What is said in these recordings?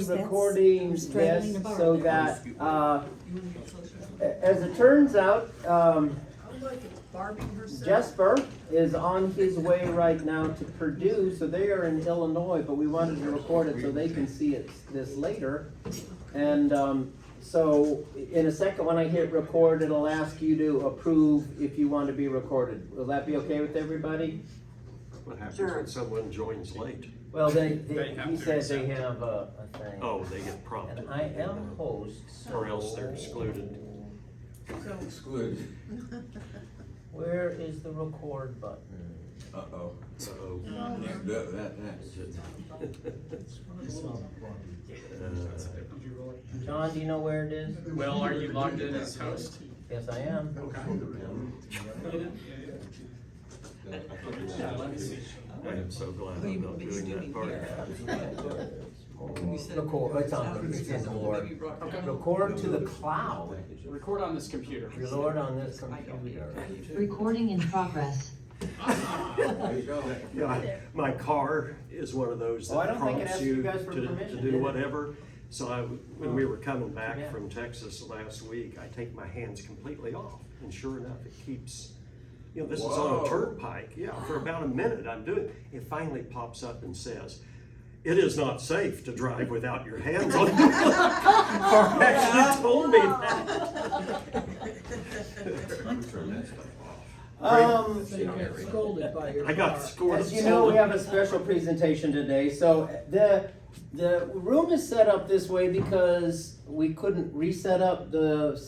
recording this so that, as it turns out, Jesper is on his way right now to Purdue, so they are in Illinois, but we wanted to record it so they can see this later. And so in a second when I hit record, it'll ask you to approve if you want to be recorded. Will that be okay with everybody? What happens when someone joins late? Well, he says they have a thing. Oh, they get prompted. And I am host, so. Or else they're excluded. Excluded. Where is the record button? Uh-oh. So, John, do you know where it is? Well, are you logged in as host? Yes, I am. I am so glad I'm not doing that part. Record, it's in the board. Record to the cloud. Record on this computer. Record on this computer. Recording in progress. Yeah, my car is one of those Oh, I that don't think it prompts asks you you guys for to permission, do did it? whatever. So when we were coming back Yeah. from Texas last week, I take my hands completely off, and sure enough, it keeps. This is on Whoa. a turnpike. Yeah, for about a minute I'm doing it. It finally pops up and says, "It is not safe to drive without your hands on the wheel." Car actually told me that. Scolded by your I got car. scored. As you know, we have a special presentation today. So the room is set up this way because we couldn't reset up the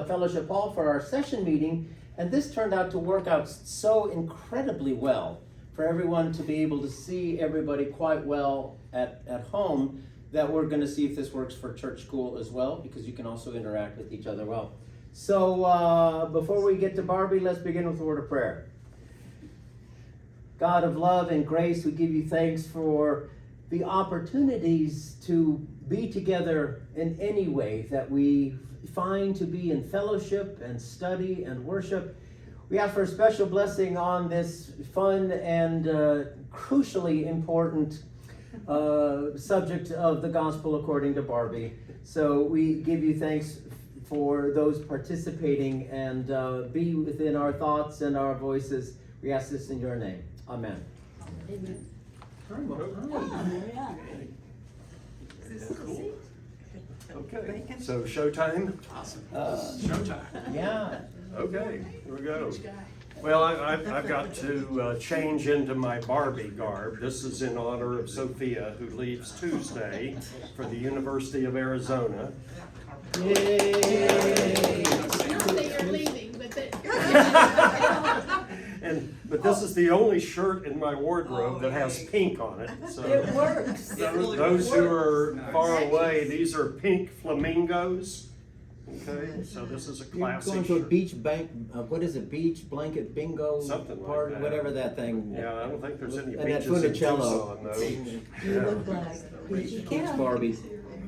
fellowship hall for our session meeting, and this turned out to work out so incredibly well for everyone to be able to see everybody quite well at home that we're going to see if this works for church school as well, because you can also interact with each other well. So before we get to Barbie, let's begin with a word of prayer. God of love and grace, we give you thanks for the opportunities to be together in any way that we find to be in fellowship and study and worship. We ask for a special blessing on this fun and crucially important subject of the gospel according to Barbie. So we give you thanks for those participating, and be within our thoughts and our voices. We ask this in your name. Amen. Amen. Okay, so showtime? Awesome. Showtime. Yeah. Okay, here we go. Well, I've got to change into my Barbie garb. This is in honor of Sophia, who leaves Tuesday for the University of Arizona. Yay! You don't say you're leaving, but But this is the only shirt in my wardrobe that has pink on it. So It works. those who are far away, these are pink flamingos. Okay, so this is a You're classic going to a shirt. beach bank, what is it, beach blanket bingo? Something like party, that. whatever that thing. Yeah, I don't think there's any And that beaches in funicello. Tucson, though. You Yeah. look like Beach Beach Barbie.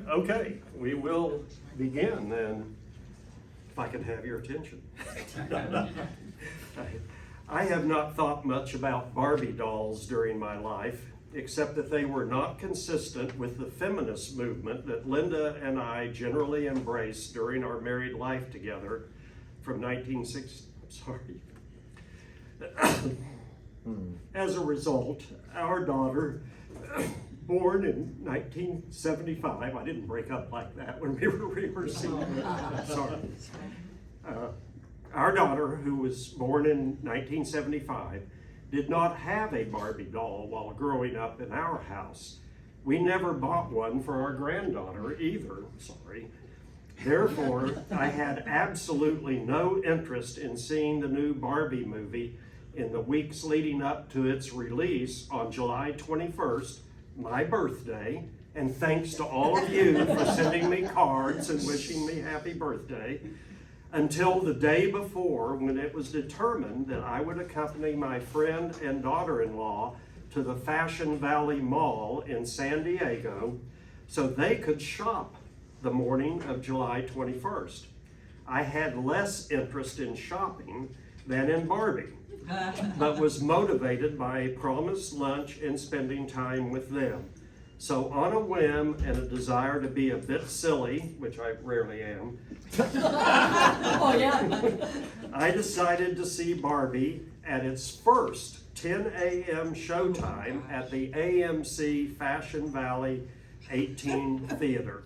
Okay, we will begin then, if I can have your attention. I have not thought much about Barbie dolls during my life, except that they were not consistent with the feminist movement that Linda and I generally embraced during our married life together from 1960. As a result, our daughter, born in 1975, I didn't break up like that when we were rehearsing. Sorry. Our daughter, who was born in 1975, did not have a Barbie doll while growing up in our house. We never bought one for our granddaughter either, sorry. Therefore, I had absolutely no interest in seeing the new Barbie movie in the weeks leading up to its release on July 21st, my birthday, and thanks to all of you for sending me cards and wishing me happy birthday, until the day before, when it was determined that I would accompany my friend and daughter-in-law to the Fashion Valley Mall in San Diego so they could shop the morning of July 21st. I had less interest in shopping than in Barbie, but was motivated by a promised lunch and spending time with them. So on a whim and a desire to be a bit silly, which I rarely am, Oh, yeah. I decided to see Barbie at its first 10 a.m. showtime at the AMC Fashion Valley 18 Theater.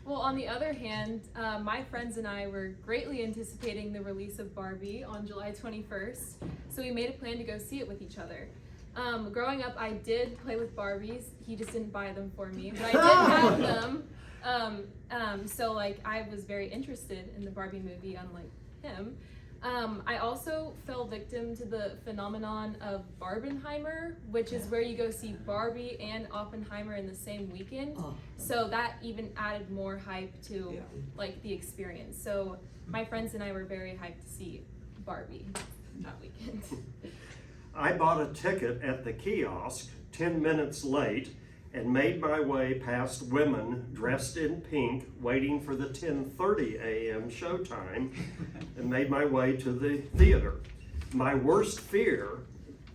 Well, on the other hand, my friends and I were greatly anticipating the release of Barbie on July 21st, so we made a plan to go see it with each other. Growing up, I did play with Barbies. He just didn't buy them for me, but I did have them. So like, I was very interested in the Barbie movie, unlike him. I also fell victim to the phenomenon of Barbenheimer, which is where you go see Barbie and Oppenheimer in the same weekend. Oh. So that even added more hype to like the experience. So my friends and I were very hyped to see Barbie that weekend. I bought a ticket at the kiosk 10 minutes late and made my way past women dressed in pink waiting for the 10:30 a.m. showtime and made my way to the theater. My worst fear,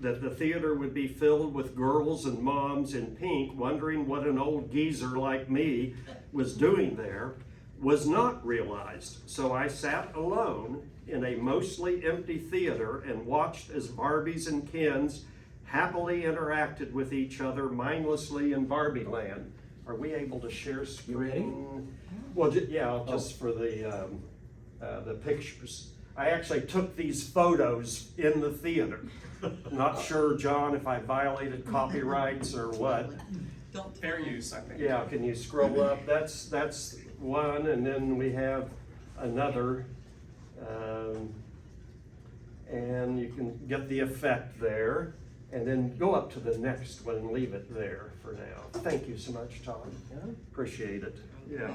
that the theater would be filled with girls and moms in pink wondering what an old geezer like me was doing there, was not realized. So I sat alone in a mostly empty theater and watched as Barbies and Kens happily interacted with each other mindlessly in Barbie land. Are we able to share screen? You ready? Well, just for the pictures. I actually took these photos in the theater. Not sure, John, if I violated copyrights or what. Fair use, I think. Yeah, can you scroll up? That's one, and then we have another. And you can get the effect there. And then go up to the next one and leave it there for now. Thank you so much, Tom. Appreciate it. Yeah.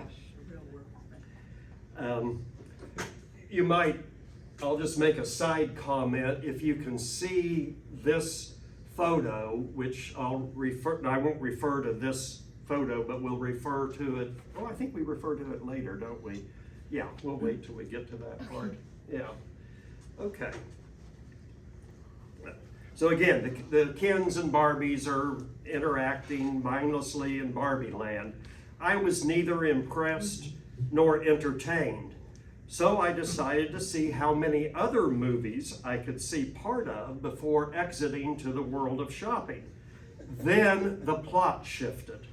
You might, I'll just make a side comment. If you can see this photo, which I'll refer, I won't refer to this photo, but we'll refer to it. Oh, I think we refer to it later, don't we? Yeah, we'll wait till we get to that part. Yeah. Okay. So again, the Kens and Barbies are interacting mindlessly in Barbie land. I was neither impressed nor entertained. So I decided to see how many other movies I could see part of before exiting to the world of shopping. Then the plot shifted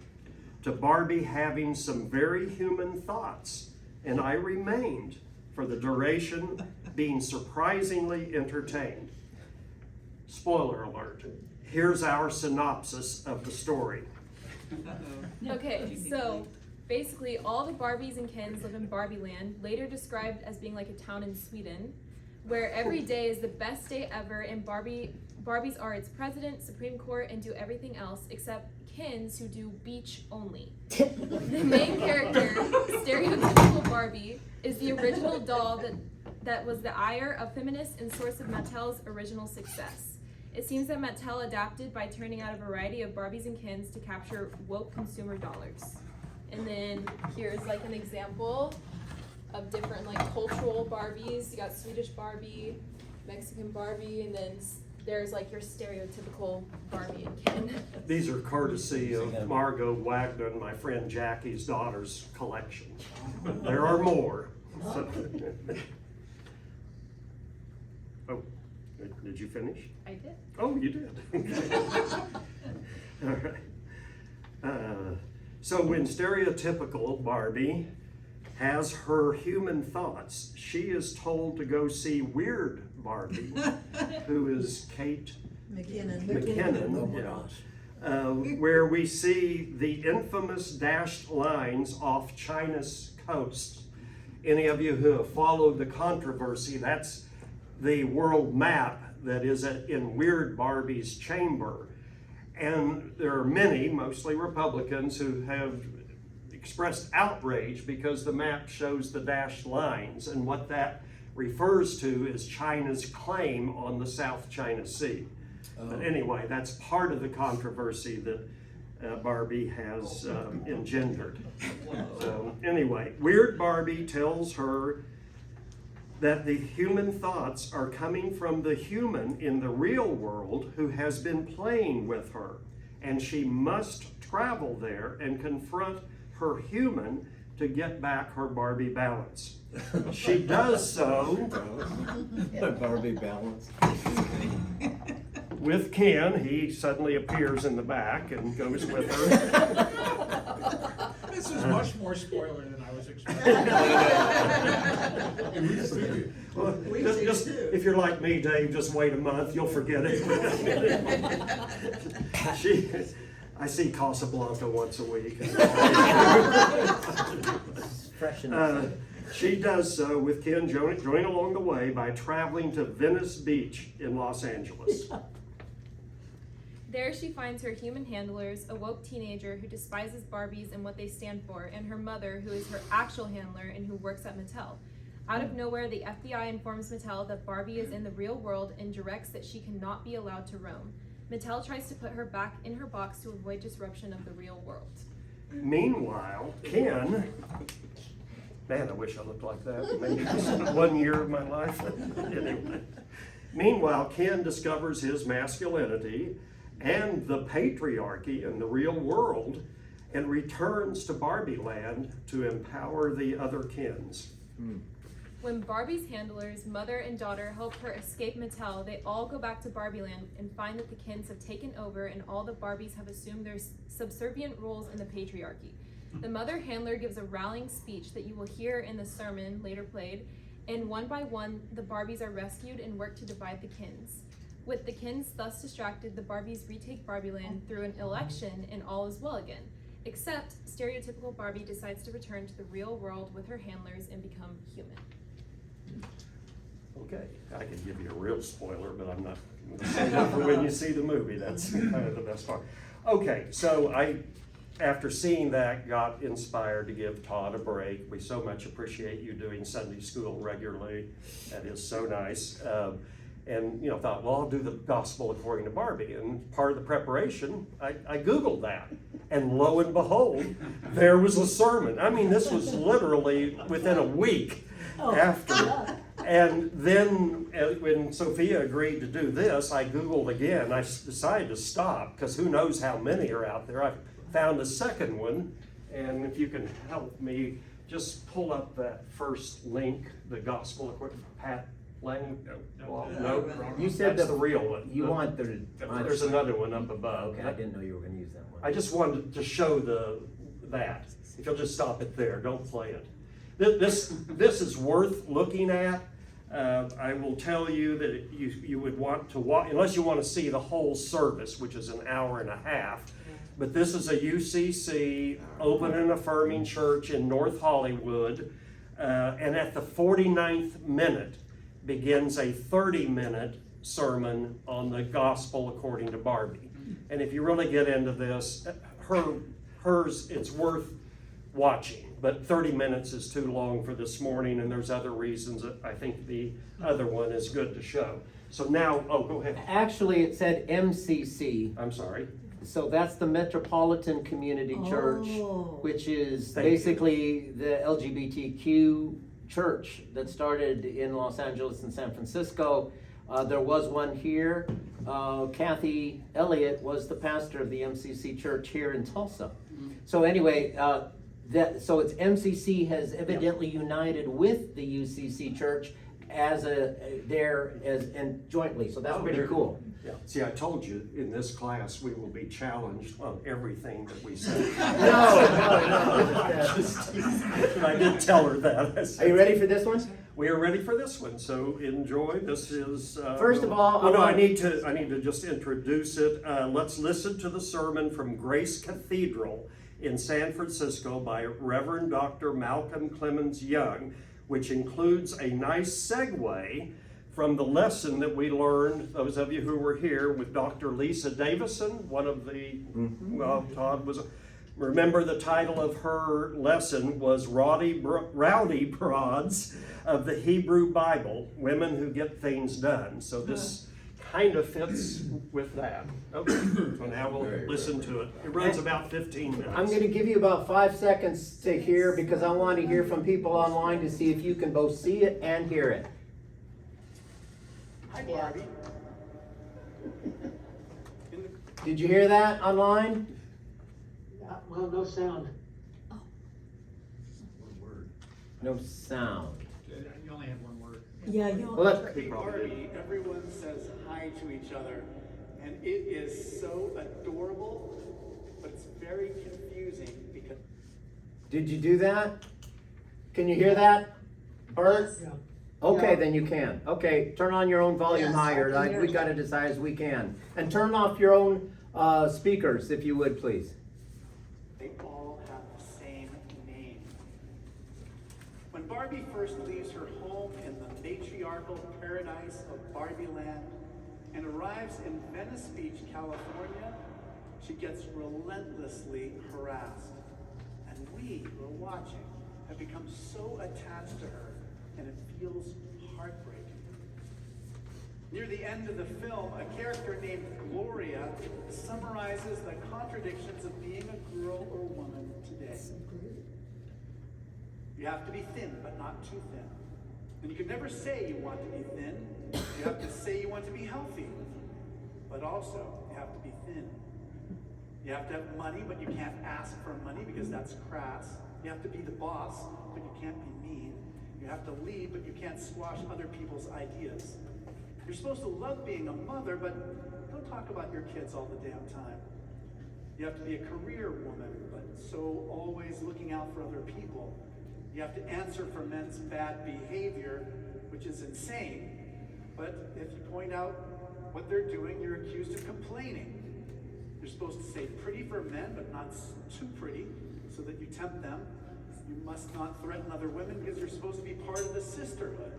to Barbie having some very human thoughts, and I remained for the duration being surprisingly entertained. Spoiler alert, here's our synopsis of the story. Okay, so basically all the Barbies and Kens live in Barbie land, later described as being like a town in Sweden, where every day is the best day ever and Barbies are its president, Supreme Court, and do everything else except Kens who do beach only. The main character, stereotypical Barbie, is the original doll that was the ire of feminists and source of Mattel's original success. It seems that Mattel adapted by turning out a variety of Barbies and Kens to capture woke consumer dollars. And then here's like an example of different like cultural Barbies. You got Swedish Barbie, Mexican Barbie, and then there's like your stereotypical Barbie and Ken. These are courtesy of Margot Wagner and my friend Jackie's daughter's collection. There are more. Oh, did you finish? I did. Oh, you did. All right. So when stereotypical Barbie has her human thoughts, she is told to go see Weird Barbie, who is Kate McKinnon, where we see the infamous dashed lines off China's coast. Any of you who have followed the controversy, that's the world map that is in Weird Barbie's chamber. And there are many, mostly Republicans, who have expressed outrage because the map shows the dashed lines, and what that refers to is China's claim on the South China Sea. But anyway, that's part of the controversy that Barbie has engendered. So anyway, Weird Barbie tells her that the human thoughts are coming from the human in the real world who has been playing with her and she must travel there and confront her human to get back her Barbie balance. She does so Barbie balance. with Ken. He suddenly appears in the back and goes with her. This is much more spoiler than I was expecting. Well, just, if you're like me, Dave, just wait a month, you'll forget it. I see Casablanca once a week. Fresh in She does so with Ken joining along the way by traveling to Venice Beach in Los Angeles. There she finds her human handlers, a woke teenager who despises Barbies and what they stand for, and her mother, who is her actual handler and who works at Mattel. Out of nowhere, the FBI informs Mattel that Barbie is in the real world and directs that she cannot be allowed to roam. Mattel tries to put her back in her box to avoid disruption of the real world. Meanwhile, Ken, man, I wish I looked like that. Maybe just 1 year of my life. Anyway. Meanwhile, Ken discovers his masculinity and the patriarchy in the real world and returns to Barbie Land to empower the other Kens. When Barbie's handlers, mother and daughter, help her escape Mattel, they all go back to Barbie Land and find that the Kens have taken over and all the Barbies have assumed their subservient roles in the patriarchy. The mother handler gives a rallying speech that you will hear in the sermon later played, and one by one, the Barbies are rescued and work to divide the Kens. With the Kens thus distracted, the Barbies retake Barbie Land through an election and all is well again. Except, stereotypical Barbie decides to return to the real world with her handlers and become human. Okay, I could give you a real spoiler, but I'm not going to say that for when you see the movie. That's kind of the best part. Okay, so I, after seeing that, got inspired to give Todd a break. We so much appreciate you doing Sunday school regularly. That is so nice. And thought, well, I'll do the gospel according to Barbie. And part of the preparation, I Googled that. And lo and behold, there was a sermon. I mean, this was literally within a week after. And then when Sophia agreed to do this, I Googled again. I decided to stop because who knows how many are out there. I found a second one. And if you can help me, just pull up that first link, the gospel according to Pat Lang. No, You said that's the real one. You want the. There's another one up above. Okay, I didn't know you were going to use that one. I just wanted to show that. If you'll just stop it there, don't play it. This is worth looking at. I will tell you that you would want to watch, unless you want to see the whole service, which is an hour and a half. But this is a UCC Open and Affirming Church in North Hollywood. And at the 49th minute begins a 30-minute sermon on the gospel according to Barbie. And if you really get into this, hers, it's worth watching. But 30 minutes is too long for this morning, and there's other reasons that I think the other one is good to show. So now, go ahead. Actually, it said MCC. I'm sorry. So that's the Metropolitan Community Church, which is basically the LGBTQ church that started in Los Angeles and San Francisco. There was one here. Kathy Elliott was the pastor of the MCC church here in Tulsa. So anyway, so it's MCC has evidently united with the UCC church and jointly. So that's pretty cool. Yeah. See, I told you in this class we will be challenged on everything that we say. No. I did tell her that. Are you ready for this one? We are ready for this one, so enjoy. This is First of all, I need to just introduce it. Let's listen to the sermon from Grace Cathedral in San Francisco by Reverend Dr. Malcolm Clemens Young, which includes a nice segue from the lesson that we learned, those of you who were here, with Dr. Lisa Davison, one of the, Todd was, remember the title of her lesson was Rowdy Broads of the Hebrew Bible, Women Who Get Things Done. So this kind of fits with that. Okay, so now we'll listen to it. It runs about 15 minutes. I'm going to give you about 5 seconds to hear because I want to hear from people online to see if you can both see it and hear it. Hi, Barbie. Did you hear that online? Well, no sound. No sound. You only have one word. Yeah, you Well, let's, Hey, Barbie, everyone says hi to each other, and it is so adorable, but it's very confusing because. did you do that? Can you hear that, Bert? Yeah. Okay, Yeah. then you can. Okay, turn on your own volume Yes, I higher. can hear We it. gotta decide as we can. And turn off your own speakers, if you would, please. They all have the same name. When Barbie first leaves her home in the matriarchal paradise of Barbie Land and arrives in Venice Beach, California, she gets relentlessly harassed. And we, who are watching, have become so attached to her, and it feels heartbreaking. Near the end of the film, a character named Gloria summarizes the contradictions of being a girl or woman today. You have to be thin, but not too thin. And you can never say you want to be thin. You have to say you want to be healthy, but also you have to be thin. You have to have money, but you can't ask for money because that's crass. You have to be the boss, but you can't be mean. You have to lead, but you can't squash other people's ideas. You're supposed to love being a mother, but don't talk about your kids all the damn time. You have to be a career woman, but so always looking out for other people. You have to answer for men's bad behavior, which is insane. But if you point out what they're doing, you're accused of complaining. You're supposed to say pretty for men, but not too pretty, so that you tempt them. You must not threaten other women because you're supposed to be part of the sisterhood.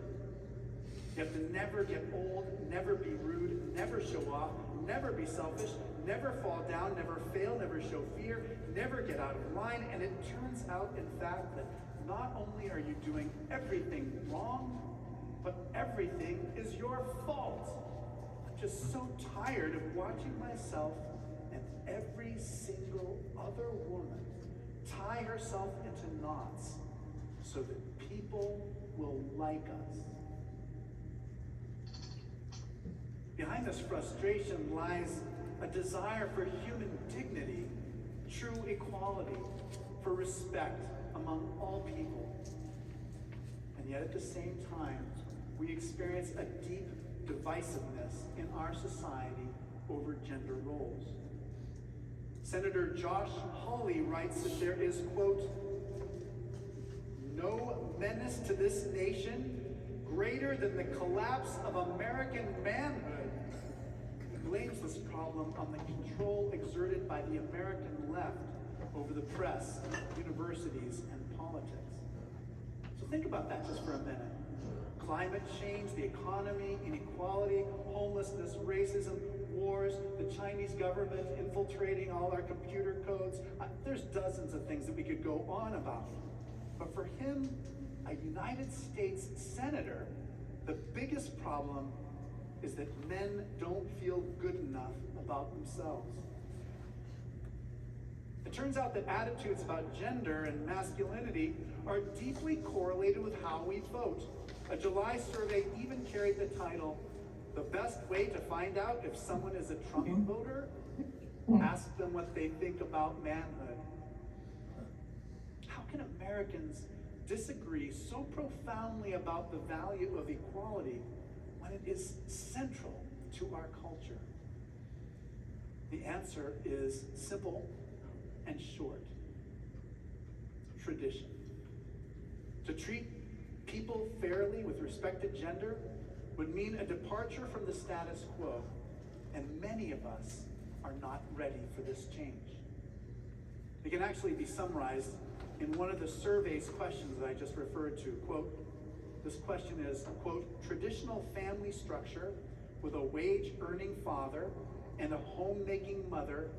You have to never get old, never be rude, never show off, never be selfish, never fall down, never fail, never show fear, never get out of line. And it turns out, in fact, that not only are you doing everything wrong, but everything is your fault. I'm just so tired of watching myself and every single other woman tie herself into knots so that people will like us. Behind this frustration lies a desire for human dignity, true equality, for respect among all people. And yet at the same time, we experience a deep divisiveness in our society over gender roles. Senator Josh Hawley writes that there is, quote, no menace to this nation greater than the collapse of American manhood. He blames this problem on the control exerted by the American left over the press, universities, and politics. So think about that just for a minute. Climate change, the economy, inequality, homelessness, racism, wars, the Chinese government infiltrating all our computer codes. There's dozens of things that we could go on about. But for him, a United States senator, the biggest problem is that men don't feel good enough about themselves. It turns out that attitudes about gender and masculinity are deeply correlated with how we vote. A July survey even carried the title, "The best way to find out if someone is a Trump voter? Ask them what they think about manhood." How can Americans disagree so profoundly about the value of equality when it is central to our culture? The answer is simple and short. Tradition. To treat people fairly with respect to gender would mean a departure from the status quo, and many of us are not ready for this change. It can actually be summarized in one of the survey's questions that I just referred to. Quote, this question is, quote, traditional family structure with a wage-earning father and a homemaking mother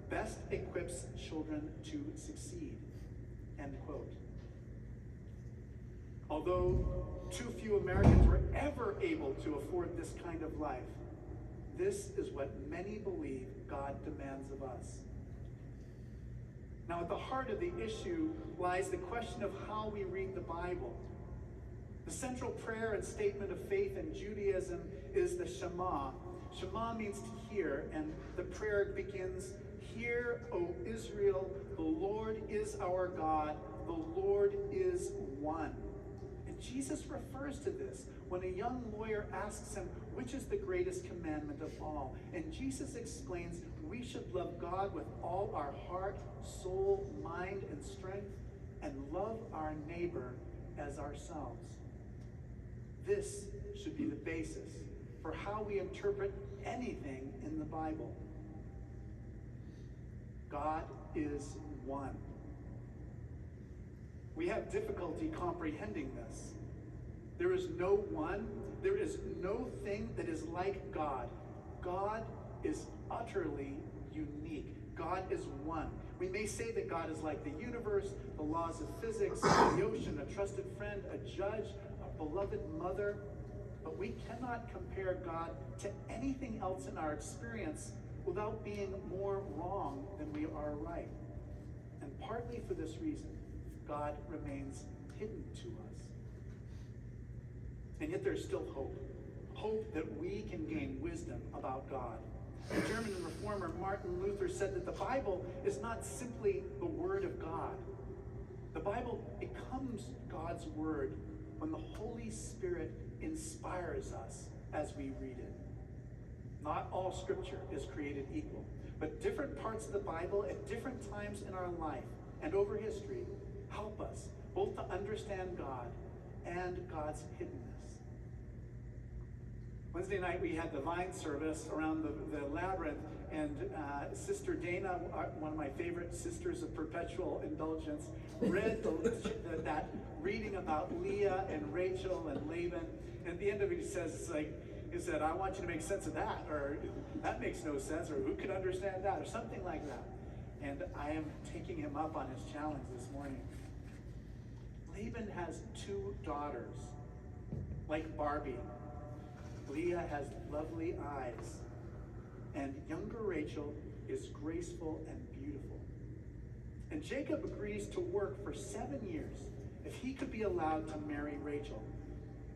best equips children to succeed, end quote. Although too few Americans were ever able to afford this kind of life, this is what many believe God demands of us. Now, at the heart of the issue lies the question of how we read the Bible. The central prayer and statement of faith in Judaism is the Shema, Shema means to hear, and the prayer begins, "Hear, O Israel, the Lord is our God, the Lord is one." And Jesus refers to this when a young lawyer asks him, which is the greatest commandment of all? And Jesus explains, we should love God with all our heart, soul, mind, and strength, and love our neighbor as ourselves. This should be the basis for how we interpret anything in the Bible. God is one. We have difficulty comprehending this. There is no one, there is no thing that is like God. God is utterly unique. God is one. We may say that God is like the universe, the laws of physics, the ocean, a trusted friend, a judge, a beloved mother, but we cannot compare God to anything else in our experience without being more wrong than we are right. And partly for this reason, God remains hidden to us. And yet there's still hope. Hope that we can gain wisdom about God. The German reformer Martin Luther said that the Bible is not simply the Word of God. The Bible becomes God's Word when the Holy Spirit inspires us as we read it. Not all Scripture is created equal, but different parts of the Bible at different times in our life and over history help us both to understand God and God's hiddenness. Wednesday night we had the Vine service around the labyrinth, and Sister Dana, one of my favorite sisters of perpetual indulgence, read that reading about Leah and Rachel and Laban. And at the end of it he said, "I want you to make sense of that," or "that makes no sense," or "who could understand that," or something like that. And I am taking him up on his challenge this morning. Laban has 2 daughters, like Barbie. Leah has lovely eyes, and younger Rachel is graceful and beautiful. And Jacob agrees to work for 7 years if he could be allowed to marry Rachel.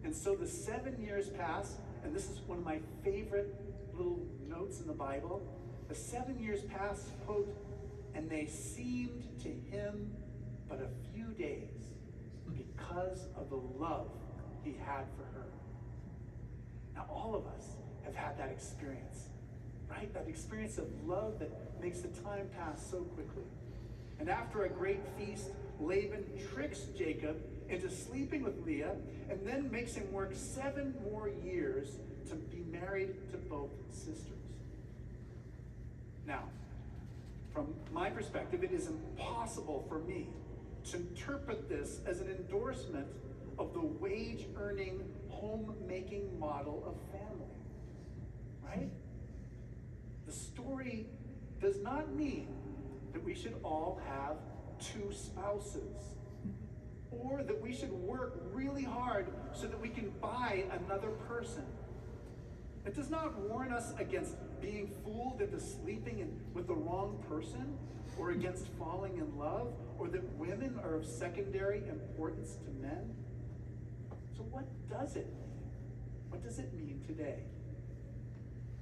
And so the 7 years pass, and this is one of my favorite little notes in the Bible. The 7 years pass, quote, "and they seemed to him but a few days because of the love he had for her." Now, all of us have had that experience, right? That experience of love that makes the time pass so quickly. And after a great feast, Laban tricks Jacob into sleeping with Leah and then makes him work 7 more years to be married to both sisters. Now, from my perspective, it is impossible for me to interpret this as an endorsement of the wage-earning, homemaking model of family, right? The story does not mean that we should all have 2 spouses, or that we should work really hard so that we can buy another person. It does not warn us against being fooled into sleeping with the wrong person, or against falling in love, or that women are of secondary importance to men. So what does it mean? What does it mean today?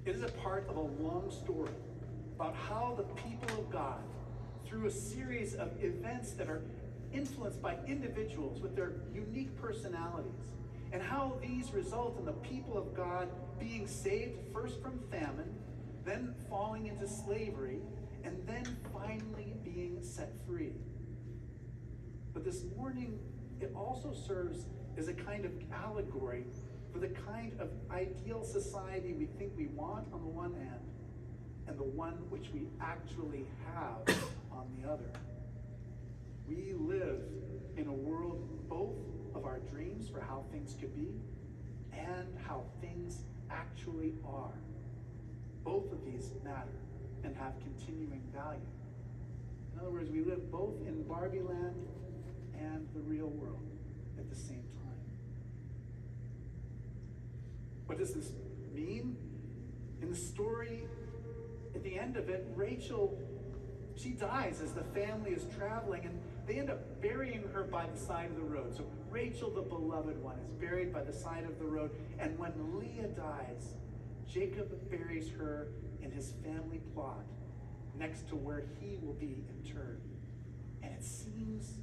It is a part of a long story about how the people of God, through a series of events that are influenced by individuals with their unique personalities, and how these result in the people of God being saved first from famine, then falling into slavery, and then finally being set free. But this morning, it also serves as a kind of allegory for the kind of ideal society we think we want on the one hand, and the one which we actually have on the other. We live in a world both of our dreams for how things could be and how things actually are. Both of these matter and have continuing value. In other words, we live both in Barbie land and the real world at the same time. What does this mean? In the story, at the end of it, Rachel, she dies as the family is traveling, and they end up burying her by the side of the road. So Rachel, the beloved one, is buried by the side of the road. And when Leah dies, Jacob buries her in his family plot next to where he will be interred. And it seems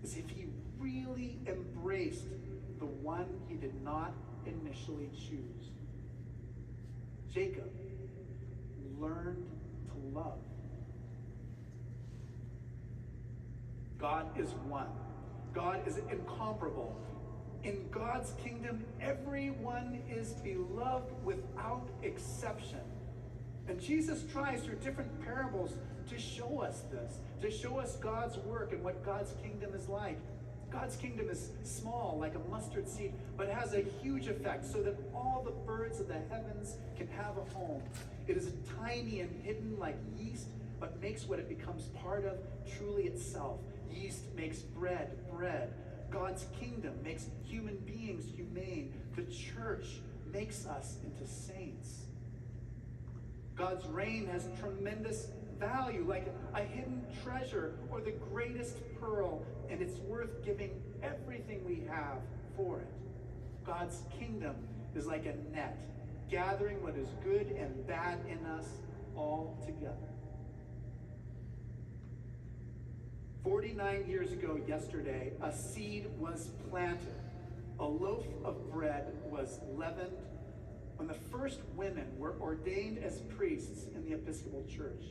as if he really embraced the one he did not initially choose. Jacob learned to love. God is one. God is incomparable. In God's kingdom, everyone is beloved without exception. And Jesus tries through different parables to show us this, to show us God's work and what God's kingdom is like. God's kingdom is small, like a mustard seed, but has a huge effect so that all the birds of the heavens can have a home. It is tiny and hidden like yeast, but makes what it becomes part of truly itself. Yeast makes bread. God's kingdom makes human beings humane. The church makes us into saints. God's reign has tremendous value, like a hidden treasure or the greatest pearl, and it's worth giving everything we have for it. God's kingdom is like a net, gathering what is good and bad in us all together. 49 years ago yesterday, a seed was planted. A loaf of bread was leavened when the first women were ordained as priests in the Episcopal Church.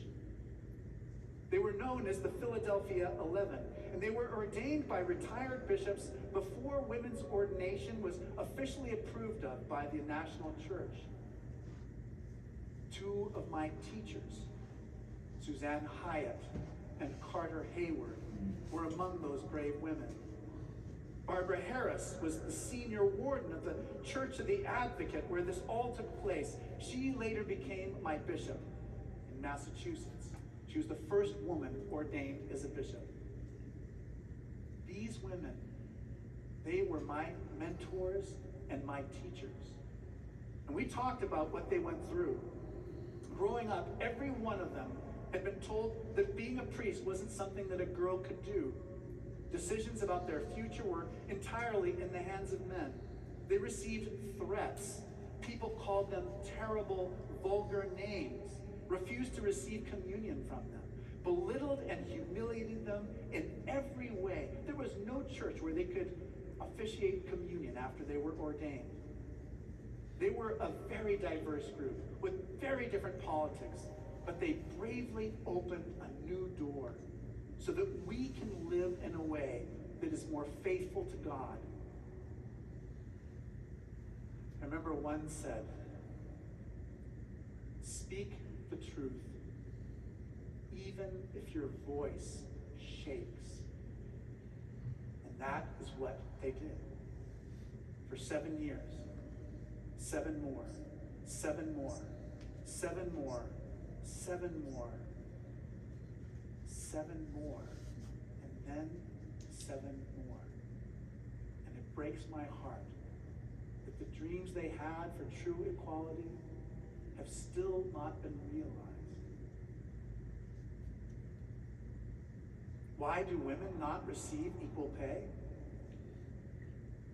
They were known as the Philadelphia 11, and they were ordained by retired bishops before women's ordination was officially approved of by the National Church. Two of my teachers, Suzanne Hyatt and Carter Hayward, were among those brave women. Barbara Harris was the senior warden of the Church of the Advocate where this all took place. She later became my bishop in Massachusetts. She was the first woman ordained as a bishop. These women, they were my mentors and my teachers. And we talked about what they went through. Growing up, every one of them had been told that being a priest wasn't something that a girl could do. Decisions about their future were entirely in the hands of men. They received threats. People called them terrible, vulgar names, refused to receive communion from them, belittled and humiliated them in every way. There was no church where they could officiate communion after they were ordained. They were a very diverse group with very different politics, but they bravely opened a new door so that we can live in a way that is more faithful to God. I remember one said, "Speak the truth, even if your voice shakes." And that is what they did. For 7 years, 7 more, 7 more, 7 more, 7 more, 7 more, and then 7 more. And it breaks my heart that the dreams they had for true equality have still not been realized. Why do women not receive equal pay?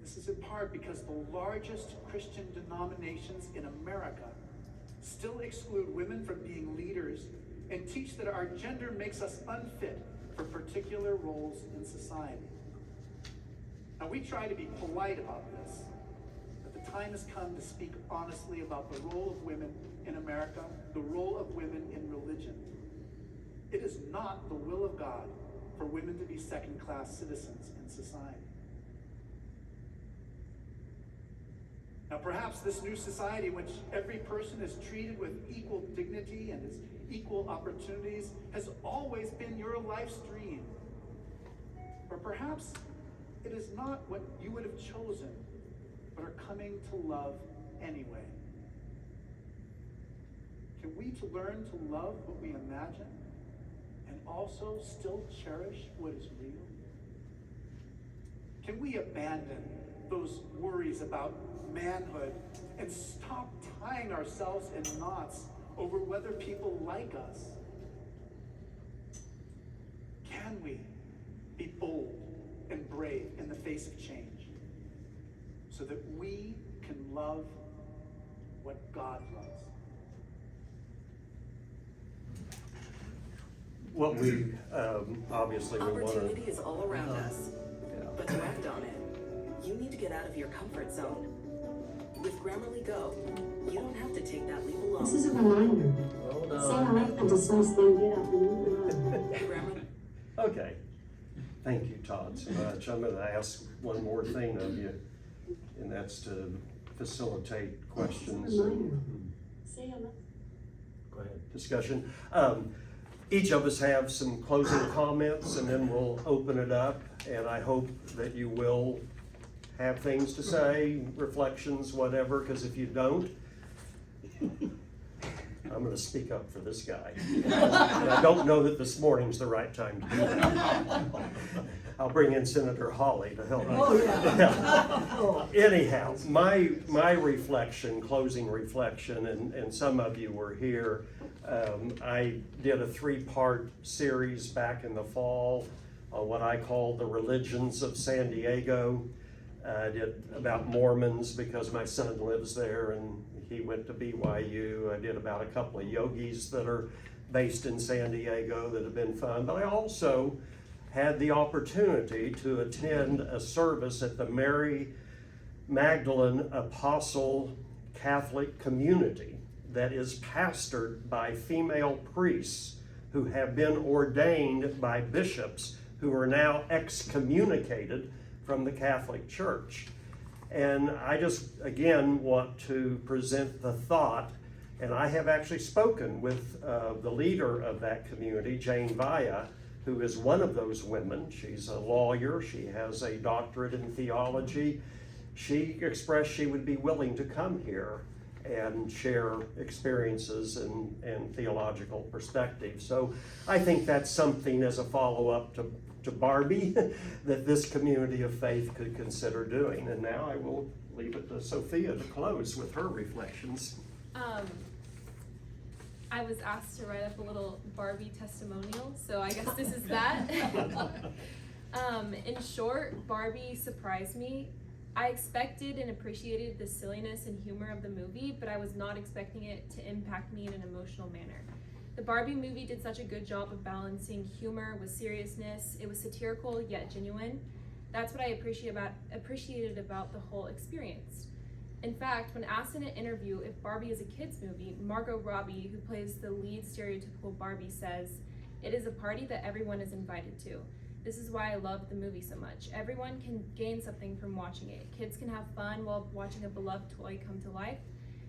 This is in part because the largest Christian denominations in America still exclude women from being leaders and teach that our gender makes us unfit for particular roles in society. Now, we try to be polite about this, but the time has come to speak honestly about the role of women in America, the role of women in religion. It is not the will of God for women to be second-class citizens in society. Now, perhaps this new society in which every person is treated with equal dignity and has equal opportunities has always been your life's dream. Or perhaps it is not what you would have chosen, but are coming to love anyway. Can we learn to love what we imagine and also still cherish what is real? Can we abandon those worries about manhood and stop tying ourselves in knots over whether people like us? Can we be bold and brave in the face of change so that we can love what God loves. What we, obviously we want Opportunity to, is all around us, but to act on it, you need to get out of your comfort zone. With Grammarly Go, you don't have to take that leap alone. This is a reminder. Hold Say on. hi and dismiss them, get up and move on. Grammarly. okay. Thank you, Todd, so much. I'm gonna ask one more thing of you, and that's to facilitate questions and Say hello. Go ahead. discussion. Each of us have some closing comments, and then we'll open it up, and I hope that you will have things to say, reflections, whatever, because if you don't, I'm gonna speak up for this guy. And I don't know that this morning's the right time to do that. I'll bring in Senator Hawley to help me. Oh, yeah. Anyhow, my reflection, closing reflection, and some of you were here. I did a 3-part series back in the fall on what I call the religions of San Diego. I did about Mormons because my son lives there and he went to BYU. I did about a couple of yogis that are based in San Diego that have been fun. But I also had the opportunity to attend a service at the Mary Magdalene Apostle Catholic Community that is pastored by female priests who have been ordained by bishops who are now excommunicated from the Catholic Church. And I just, again, want to present the thought, and I have actually spoken with the leader of that community, Jane Vaya, who is one of those women. She's a lawyer, she has a doctorate in theology. She expressed she would be willing to come here and share experiences and theological perspectives. So I think that's something as a follow-up to Barbie that this community of faith could consider doing. And now I will leave it to Sophia to close with her reflections. I was asked to write up a little Barbie testimonial, so I guess this is that. In short, Barbie surprised me. I expected and appreciated the silliness and humor of the movie, but I was not expecting it to impact me in an emotional manner. The Barbie movie did such a good job of balancing humor with seriousness. It was satirical yet genuine. That's what I appreciated about the whole experience. In fact, when asked in an interview if Barbie is a kid's movie, Margot Robbie, who plays the lead stereotypical Barbie, says, "It is a party that everyone is invited to. This is why I love the movie so much. Everyone can gain something from watching it. Kids can have fun while watching a beloved toy come to life.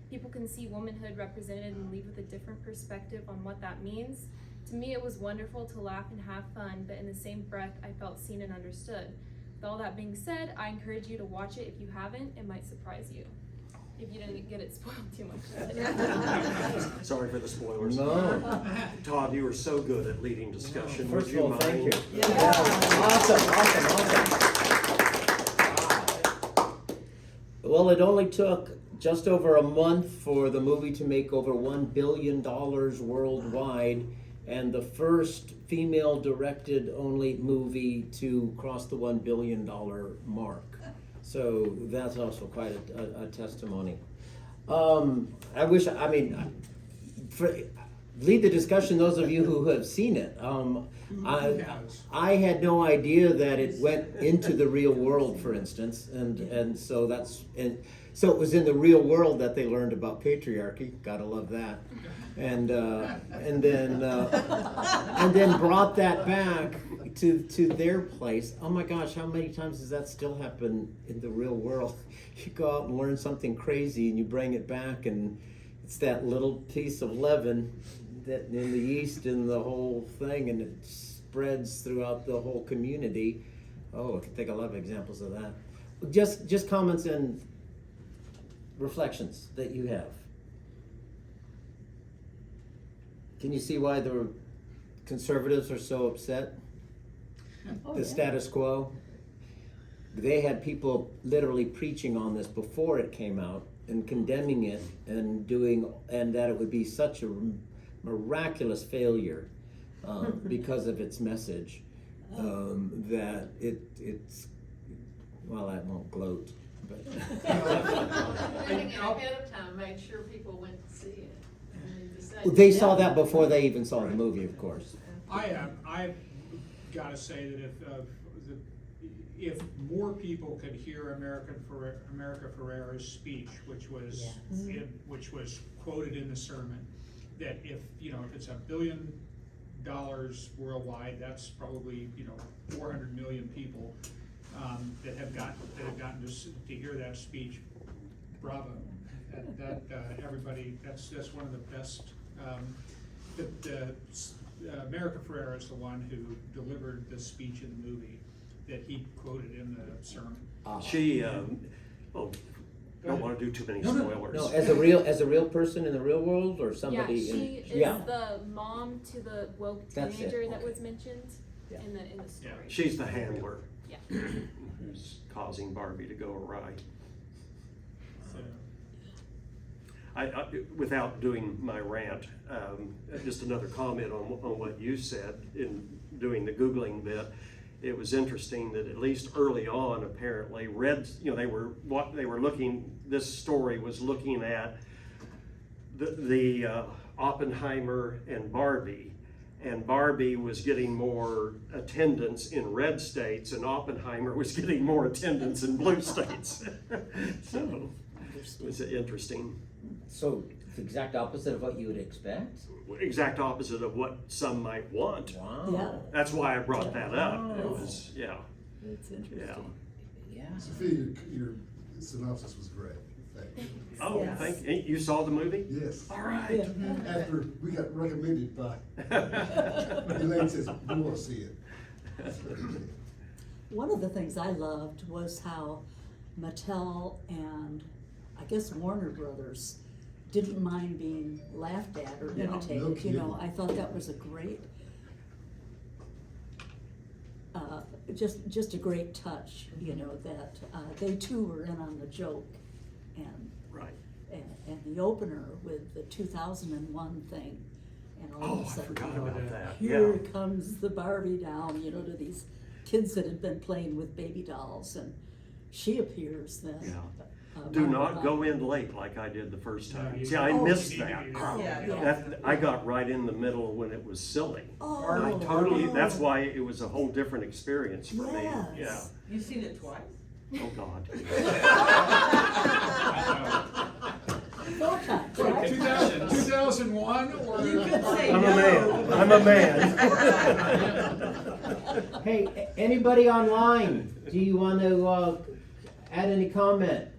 People can see womanhood represented and leave with a different perspective on what that means. To me, it was wonderful to laugh and have fun, but in the same breath, I felt seen and understood. With all that being said, I encourage you to watch it if you haven't. It might surprise you." If you didn't get it spoiled too much. Sorry for the spoilers. No. Todd, you were so good at leading discussion. First Would of all, you thank mind? you. Yeah. Awesome. Well, it only took just over a month for the movie to make over $1 billion worldwide, and the first female-directed only movie to cross the $1 billion mark. So that's also quite a testimony. Lead the discussion, those of you who have seen it. I had no idea that it went into the real world, for instance, and so it was in the real world that they learned about patriarchy. Gotta love that. And then brought that back to their place. Oh my gosh, how many times does that still happen in the real world? You go out and learn something crazy and you bring it back, and it's that little piece of leaven that in the yeast in the whole thing, and it spreads throughout the whole community. Oh, I can think of a lot of examples of that. Just comments and reflections that you have. Can you see why the conservatives are so upset? The status quo. They had people literally preaching on this before it came out and condemning it and that it would be such a miraculous failure because of its message, that it's, well, I won't gloat. Planning it ahead of time, made sure people went to see it. And then decided- They saw that before they even saw the movie, of course. I've gotta say that if more people could hear America Ferrera's speech, which was quoted in the sermon, that if it's $1 billion worldwide, that's probably 400 million people that have gotten to hear that speech. Bravo! Everybody, that's one of the best. America Ferrera is the one who delivered the speech in the movie that he quoted in the sermon. She, don't want to do too many spoilers. No, as a real person in the real world, or somebody Yeah, she in, is yeah. the mom to the woke That's it. teenager that was mentioned Yeah. in the story. She's the handler Yeah. who's causing Barbie to go awry. So, Without doing my rant, just another comment on what you said in doing the Googling bit. It was interesting that at least early on, apparently, this story was looking at the Oppenheimer and Barbie was getting more attendance in red states, and Oppenheimer was getting more attendance in blue states. So it was interesting. So it's the exact opposite of what you would expect? Exact opposite of what some might want. Wow. Yeah. That's why I brought that up. It Wow. was, yeah. That's interesting. Yeah. Sophia, your synopsis was great. Thank you. Oh, Yes. thank you. You saw the movie? Yes. All right. Yeah. After we got recommended by, Elaine says, we want to see it. One of the things I loved was how Mattel and I guess Warner Brothers didn't mind being laughed at or Yeah, imitated, no kidding. I thought that was a great, just a great touch, that, they too were in on the joke. And, Right. and the opener with the 2001 thing, and all Oh, of a I sudden, forgot about that. here Yeah. comes the Barbie down, to these kids that had been playing with baby dolls, and she appears then. Yeah. uh, Do Barbie not doll. go in late like I did the first No, time. you- See, I Oh, missed you need to that. be there. Oh, Yeah. yeah. I got right in the middle when it was silly. Oh, I totally, oh. that's why it was a whole different experience for me. Yeah. Yes. You've seen it twice? Oh, God. Four times, right? 2001 or? You could say I'm a no. man. I'm a man. Hey, anybody online, do you want to add any comment?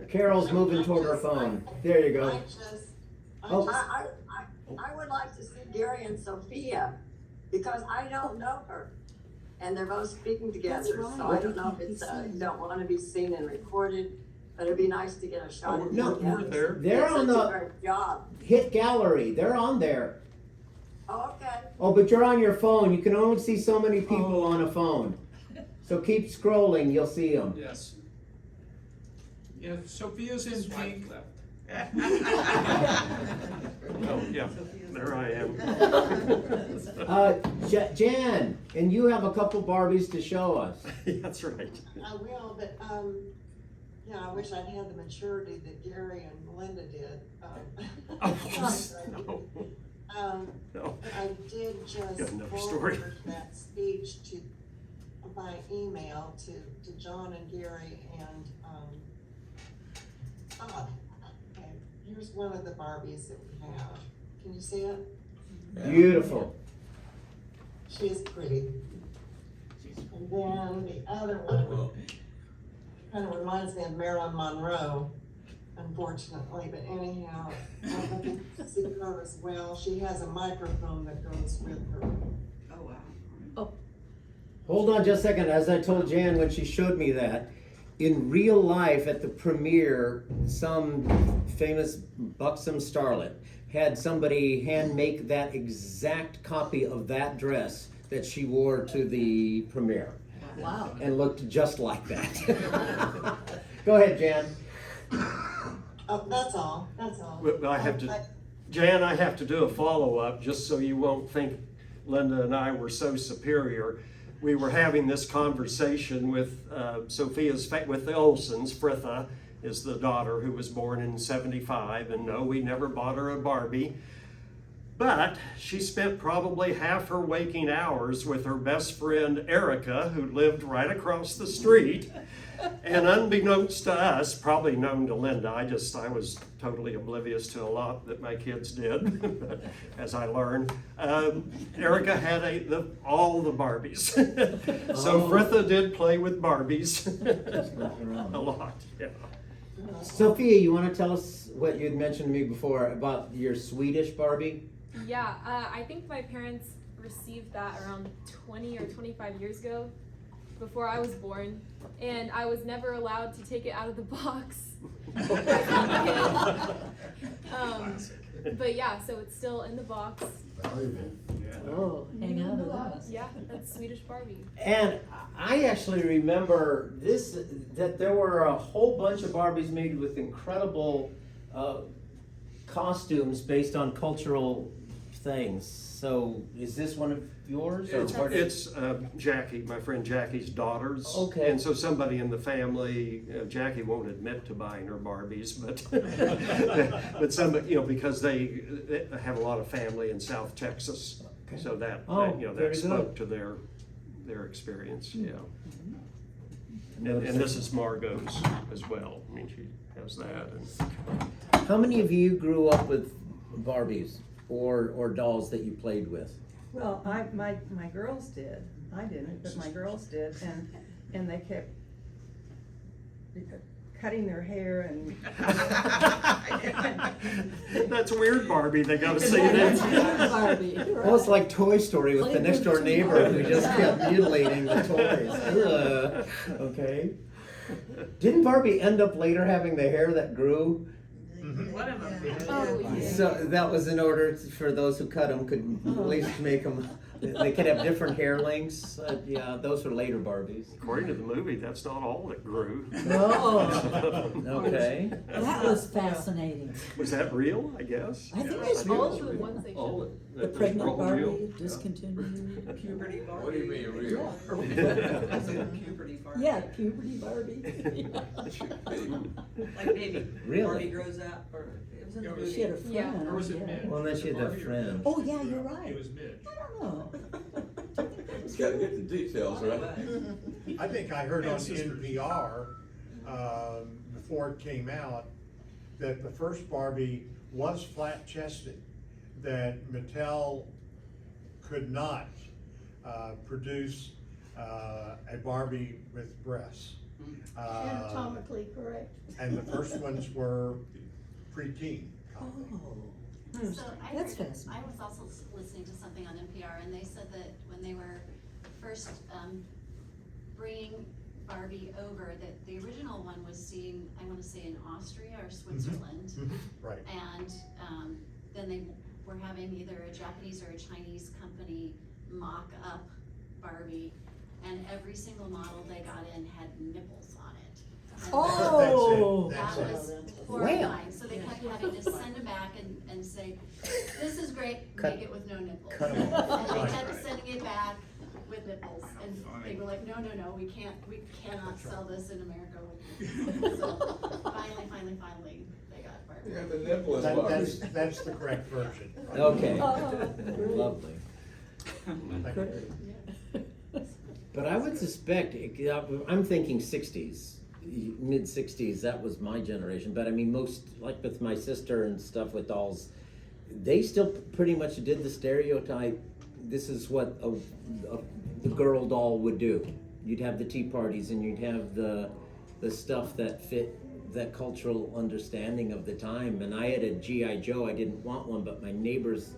Carol's moving toward her phone. There you go. Oh. I would like to see Gary and Sophia, because I don't know her. And they're both speaking together, That's so right. I don't know if it's, you don't wanna be seen and recorded, but it'd be nice to get a shot of No, them together. we're there. They're on Such a the great job. hit gallery. They're on there. Oh, okay. Oh, but you're on your phone. You can only see so many people on a phone. So keep scrolling. You'll see them. Yes. Yeah, Sophia's in pink. Oh, yeah, there I am. Jan, and you have a couple Barbies to show us. That's right. I will, but, I wish I'd had the maturity that Gary and Melinda did. No. I did just Got another story. forward that speech by email to John and Gary and, okay, here's one of the Barbies that we have. Can you see it? Beautiful. She is pretty. And then the other one kind of reminds me of Marilyn Monroe, unfortunately, but anyhow, I can see her as well. She has a microphone that goes with her. Oh, wow. Hold on just a second. As I told Jan when she showed me that, in real life at the premiere, some famous buxom starlet had somebody hand make that exact copy of that dress that she wore to the premiere. Wow. And looked just like that. Go ahead, Jan. Oh, that's all. Well, I have to, Jan, I have to do a follow-up just so you won't think Linda and I were so superior. We were having this conversation with with the Olsons. Fritha is the daughter who was born in '75, and no, we never bought her a Barbie. But she spent probably half her waking hours with her best friend Erica, who lived right across the street. And unbeknownst to us, probably known to Linda, I was totally oblivious to a lot that my kids did, as I learned. Erica had all the Barbies. So Fritha did play with Barbies a lot, yeah. Sophia, you want to tell us what you had mentioned to me before about your Swedish Barbie? Yeah, I think my parents received that around 20 or 25 years ago, before I was born, and I was never allowed to take it out of the box. But yeah, so it's still in the box. Valuable. Oh, hang on to that. Yeah, that's Swedish Barbie. And I actually remember that there were a whole bunch of Barbies made with incredible costumes based on cultural things. So is this one of yours? Or It's Jackie, my friend Jackie's daughters. Okay. And so somebody in the family, Jackie won't admit to buying her Barbies, but but somebody, because they have a lot of family in South Texas, Okay. so that very spoke good. to their experience. Yeah. And this is Margot's as well. I mean, she has that. And How many of you grew up with Barbies or dolls that you played with? Well, my girls did. I didn't, but my girls did, and they kept cutting their hair and. That's weird, Barbie. They got to see that. Barbie. Well, it's like Toy Story with the Play next door with neighbor who toys. just kept mutilating the toys. Ugh. Okay. Didn't Barbie end up later having the hair that grew? One of them did. Oh, yeah. So that was in order for those who cut them could at least make them, they could have different hair lengths. Yeah, those were later Barbies. According to the movie, that's not all that grew. Oh, Okay. that was fascinating. Was that real, I guess? I think Yeah, it's think All it was of the real. ones they All showed. of The it was pregnant all real. Barbie discontinued. Puberty Barbie. What do you mean real? Puberty Barbie. Yeah, puberty Barbie. Like baby. Really? Barbie grows up, or it was in the movie. She had a friend. Yeah. Or was it yeah. Midge? Well, then she had that Barbie or friend. Midge? Oh, yeah, you're right. It was Midge. I don't know. Gotta get the details right. I think I heard on And sisters. NPR, before it came out, that the first Barbie was flat-chested, that Mattel could not produce a Barbie with breasts. Anatomically correct. And the first ones were preteen. Oh, So I that's heard- fascinating. I was also listening to something on NPR, and they said that when they were first bringing Barbie over, that the original one was seen, I want to say in Austria or Switzerland. Right. And then they were having either a Japanese or a Chinese company mock up Barbie, and every single model they got in had nipples on it. And Oh. that That's it. was horrifying, so they kept having to send them back and say, this is great, Cut- make it with no nipples. cut 'em off. And they kept sending it back with nipples, and they were like, no, we cannot sell this in America with nipples. So finally, they got Barbie. Yeah, the nipple is Barbie. That's the correct version. Okay. Oh, great. Lovely. Thank you. But I would suspect, I'm thinking 60s, mid 60s, that was my generation. But I mean, most, like with my sister and stuff with dolls, they still pretty much did the stereotype. This is what the girl doll would do. You'd have the tea parties and you'd have the stuff that fit that cultural understanding of the time. And I had a G.I. Joe. I didn't want one, but my neighbors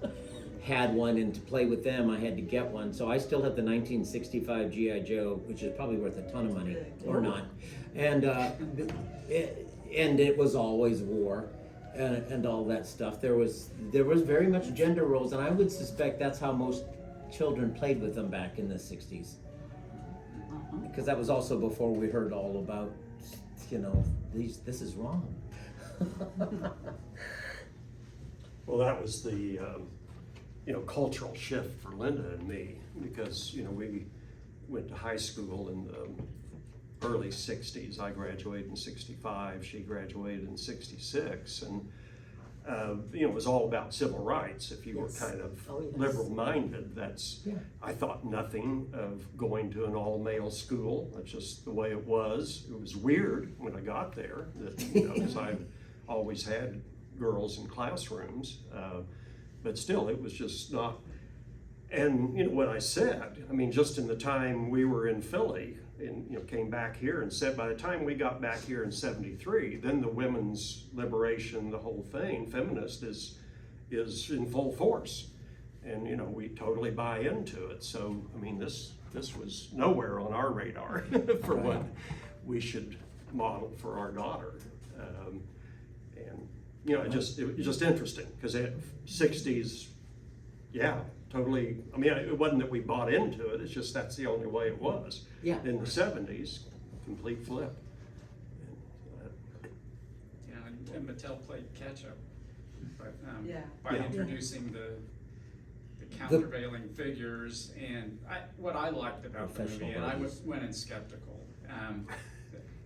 had one, and to play with them I had to get one. So I still have the 1965 G.I. Joe, which is probably worth a ton of money, or not. And it was always war and all that stuff. There was very much gender roles, and I would suspect that's how most children played with them back in the 60s. Because that was also before we heard all about, this is wrong. Well, that was the cultural shift for Linda and me, because, we went to high school in the early 60s. I graduated in 65, she graduated in 66, and it was all about civil rights. If you were kind of liberal-minded, I thought nothing of going to an all-male school. That's just the way it was. It was weird when I got there, because I've always had girls in classrooms, but still, it was just not. And what I said, just in the time we were in Philly, and came back here and said, by the time we got back here in 73, then the women's liberation, the whole thing, feminist, is in full force. And we totally buy into it. So this was nowhere on our radar for what we should model for our daughter. It was just interesting, because 60s, totally. It wasn't that we bought into it. It's just that's the only way it was. Yeah. In the 70s, complete flip. And Mattel played catch up, but by Yeah. introducing the countervailing figures, and what I liked about the movie, and I went in skeptical.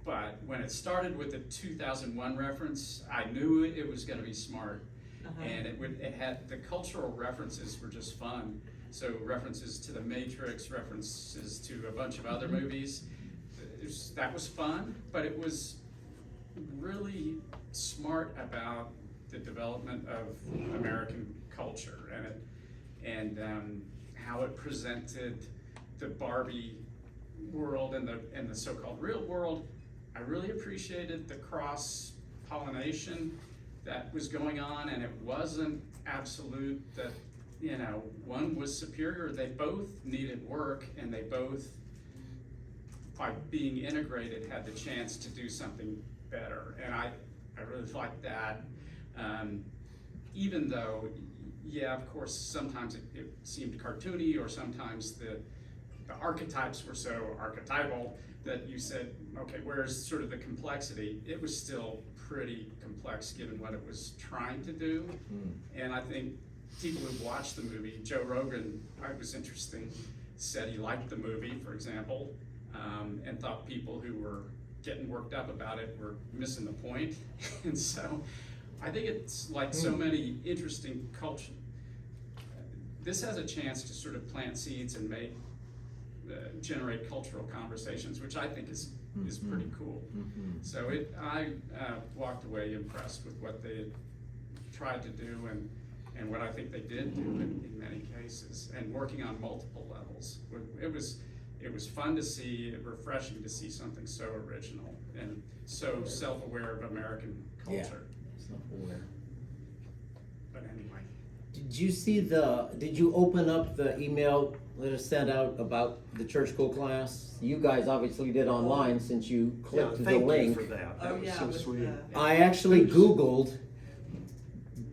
But when it started with the 2001 reference, I knew it was going to be smart. And it had, the cultural references were just fun. So references to The Matrix, references to a bunch of other movies. That was fun, but it was really smart about the development of American culture and how it presented the Barbie world and the so-called real world. I really appreciated the cross-pollination that was going on, and it wasn't absolute that one was superior. They both needed work, and they both, by being integrated, had the chance to do something better. And I really liked that. Even though, of course, sometimes it seemed cartoony, or sometimes the archetypes were so archetypal that you said, okay, where's sort of the complexity? It was still pretty complex given what it was trying to do. And I think people who watched the movie, Joe Rogan, it was interesting, said he liked the movie, for example, and thought people who were getting worked up about it were missing the point. And so I think it's like so many interesting culture. This has a chance to sort of plant seeds and generate cultural conversations, which I think is pretty cool. So I walked away impressed with what they had tried to do and what I think they did do in many cases, and working on multiple levels. It was fun to see, refreshing to see something so original and so self-aware of American culture. Self-aware. But anyway. Did you open up the email that is sent out about the church school class? You guys obviously did online, since you clicked the Thank link. you for that. That was so sweet. I actually Googled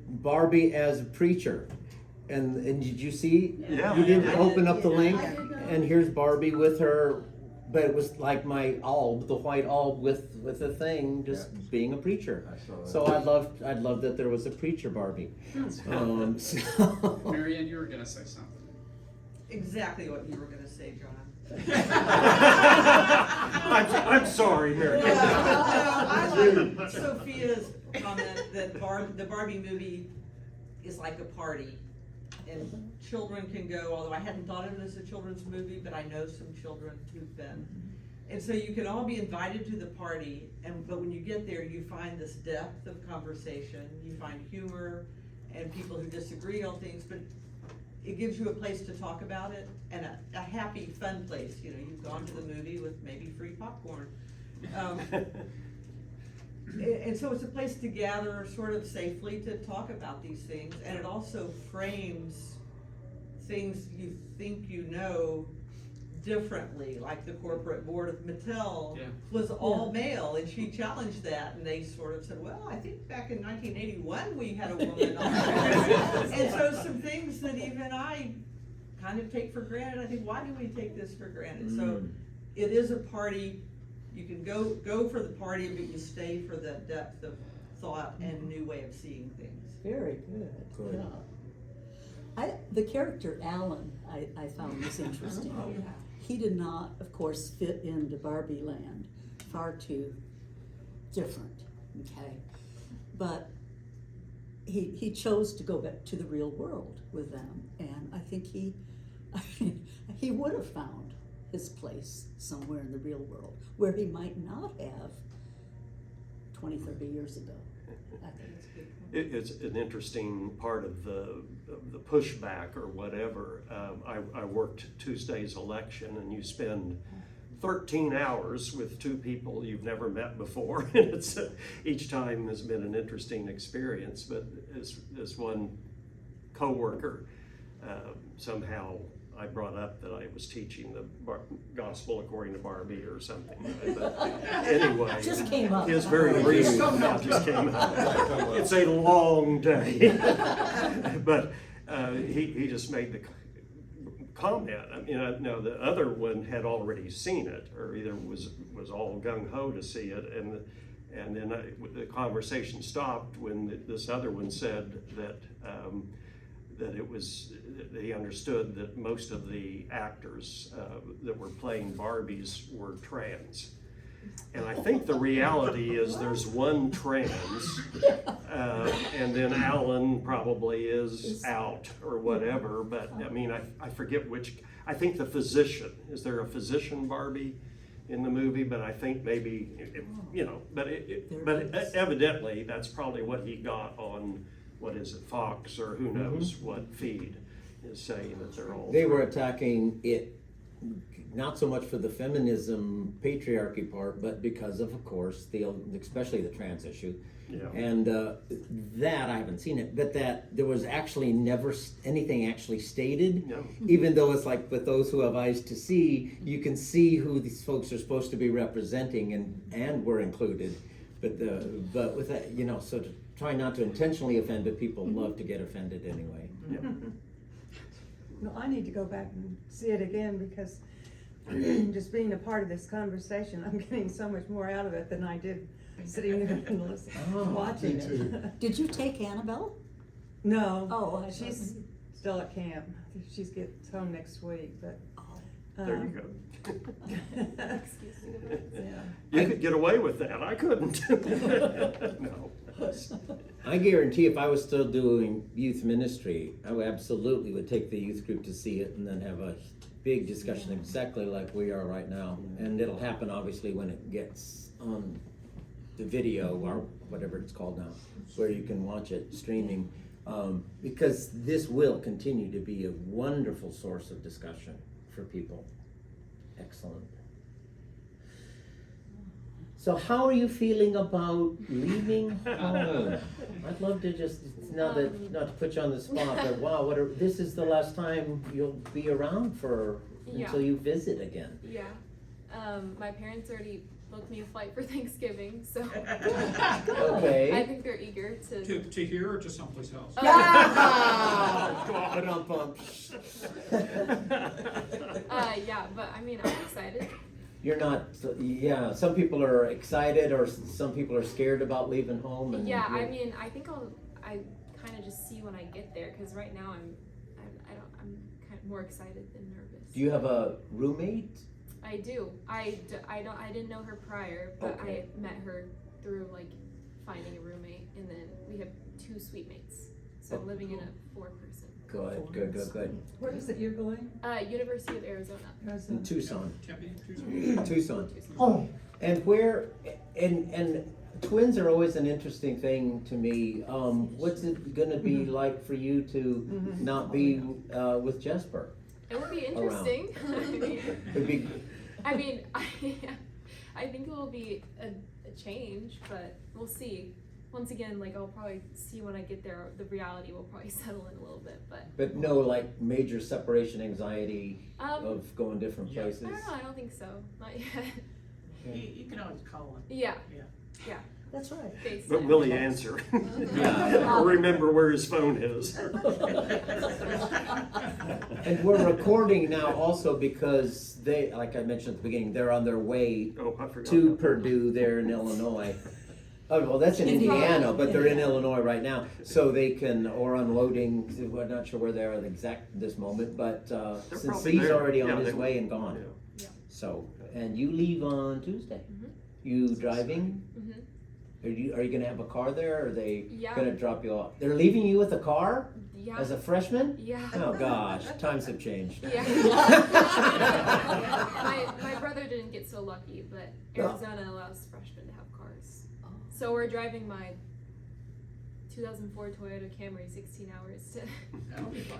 Barbie as a preacher. And did you see? Yeah. You didn't open up the Yeah, link? I did not. And here's Barbie with her, but it was like my alb, the white alb with the thing, just being a preacher. I saw that. So I loved that there was a preacher Barbie. So. Marianne, you were gonna say something. Exactly what you were gonna say, John. I'm sorry, Mary. I like Sophia's comment that the Barbie movie is like a party, and children can go, although I hadn't thought of it as a children's movie, but I know some children who've been. And so you can all be invited to the party, but when you get there, you find this depth of conversation, you find humor, and people who disagree on things, but it gives you a place to talk about it, and a happy, fun place. You've gone to the movie with maybe free popcorn. And so it's a place to gather sort of safely to talk about these things, and it also frames things you think you know differently, like the corporate board of Mattel was all male, and she challenged that, and they sort of said, well, I think back in 1981 we had a woman on there. And so some things that even I kind of take for granted, I think, why do we take this for granted? So it is a party. You can go for the party, but you stay for the depth of thought and new way of seeing things. Very good. Good. The character Alan, I found was interesting. He did not, of course, fit into Barbie land, far too different, okay? But he chose to go back to the real world with them, and I think he would have found his place somewhere in the real world, where he might not have 20, 30 years ago. I think it's a good point. It's an interesting part of the pushback or whatever. I worked Tuesday's election, and you spend 13 hours with two people you've never met before. And it's each time has been an interesting experience. But as one coworker, somehow I brought up that I was teaching the gospel according to Barbie or something. But anyway, Just came up. It's very brief. Just came up. It's a long day. But he just made the comment. I mean, no, the other one had already seen it, or either was all gung ho to see it, and then the conversation stopped when this other one said that that he understood that most of the actors that were playing Barbies were trans. And I think the reality is there's one trans, and then Alan probably is out or whatever, but I mean, I forget which, I think the physician, is there a physician Barbie in the movie? But I think maybe, but evidently that's probably what he got on, what is it, Fox or who knows what feed is saying that they're all. They were attacking it, not so much for the feminism, patriarchy part, but because of course, especially the trans issue. Yeah. And that, I haven't seen it, but that there was actually never anything actually stated. No. Even though it's like with those who have eyes to see, you can see who these folks are supposed to be representing and were included. But with that, so to try not to intentionally offend, but people love to get offended anyway. Yeah. No, I need to go back and see it again because just being a part of this conversation, I'm getting so much more out of it than I did sitting there and listening, watching me too. it. Did you take Annabelle? No. Oh, she's still at camp. She gets home next week, but. There you go. Excuse me. Yeah. You could get away with that. I couldn't. No. I guarantee if I was still doing youth ministry, I would absolutely would take the youth group to see it and then have a big discussion exactly like we are right now. And it'll happen obviously when it gets on the video or whatever it's called now, where you can watch it streaming. Because this will continue to be a wonderful source of discussion for people. Excellent. So how are you feeling about leaving home? I'd love to just, not to put you on the spot, but wow, this is the last time you'll be around until you visit again. Yeah. My parents already booked me a flight for Thanksgiving, so Okay. I think they're eager to. To here or to someplace else? Yeah, but I mean, I'm excited. You're not, yeah, some people are excited or some people are scared about leaving home. And Yeah, I mean, I think I kind of just see when I get there, because right now I'm kind of more excited than nervous. Do you have a roommate? I do. I didn't know her prior, but Okay. I met her through like finding a roommate, and then we have 2 suite mates. So I'm living in a 4-person. Good. Where is it you're going? University of Arizona. In Tucson. Tempe, Tucson. Oh. And and twins are always an interesting thing to me. What's it gonna be like for you to not be with Jesper? It would be interesting. It'd be, I mean, I think it will be a change, but we'll see. Once again, like I'll probably see when I get there, the reality will probably settle in a little bit, but no like major separation anxiety Um, of going different places? I don't know, I don't think so, not yet. You can always call him. Yeah, yeah. That's right. FaceTime. But will he answer? Yeah. Or remember where his phone is? And we're recording now also because they, like I mentioned at the beginning, they're on their way Oh, I forgot to about that. Purdue there in Illinois. Oh, well, that's in Indiana. Indiana, but they're in Indiana. Illinois right now, so they can, or unloading, we're not sure where they are at this moment, but, since probably he's there. already Yeah, on his they way will. and gone. Yeah. So, and you leave on Tuesday? You driving? Are you gonna have a car there, or are they Yeah. gonna drop you off? They're leaving you with a car? Yeah. As a freshman? Yeah. Oh, gosh, times have changed. Yeah. my brother didn't get so lucky, but Arizona allows freshmen to have cars. So we're driving my 2004 Toyota Camry 16 hours to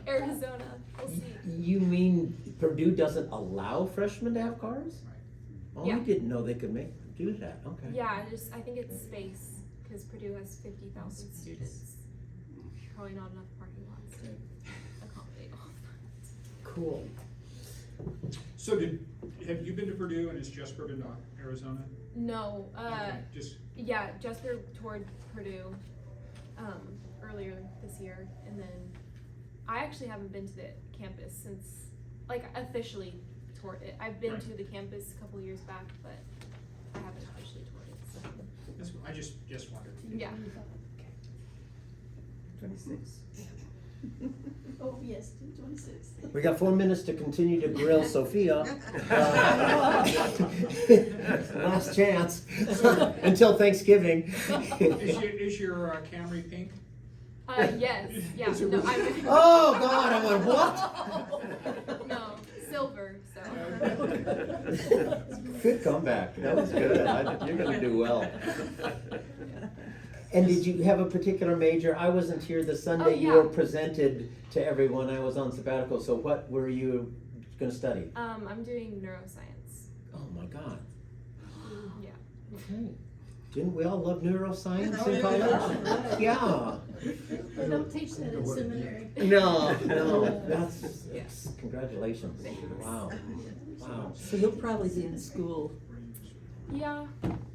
Arizona. We'll see. You mean Purdue doesn't allow freshmen to have cars? Oh, Yeah. I didn't know they could do that, okay. Yeah, I think it's space, because Purdue has 50,000 students. Probably not enough parking lots to accommodate all of that. Cool. So have you been to Purdue and has Jesper been to Arizona? No, Okay, just, yeah, Jesper toured Purdue earlier this year, and then I actually haven't been to the campus since, like, officially toured it. I've been Right. to the campus a couple years back, but I haven't officially toured it, so. I just wondered. Yeah. 26. Oh, yes, 26. We got 4 minutes to continue to grill Sophia. Last chance, until Thanksgiving. Is your Camry pink? Yes, yeah, no, I'm. Oh, God, I went, what? No, silver, so. Good comeback, that was good, you're gonna do well. And did you have a particular major? I wasn't here the Sunday you were presented to everyone, I was on sabbatical, so what were you gonna study? I'm doing neuroscience. Oh my God, Yeah. okay. Didn't we all love neuroscience Oh, in yeah. college? Yeah. They don't teach that in seminary. No, that's, congratulations, wow, wow. So you'll probably be in school. Yeah,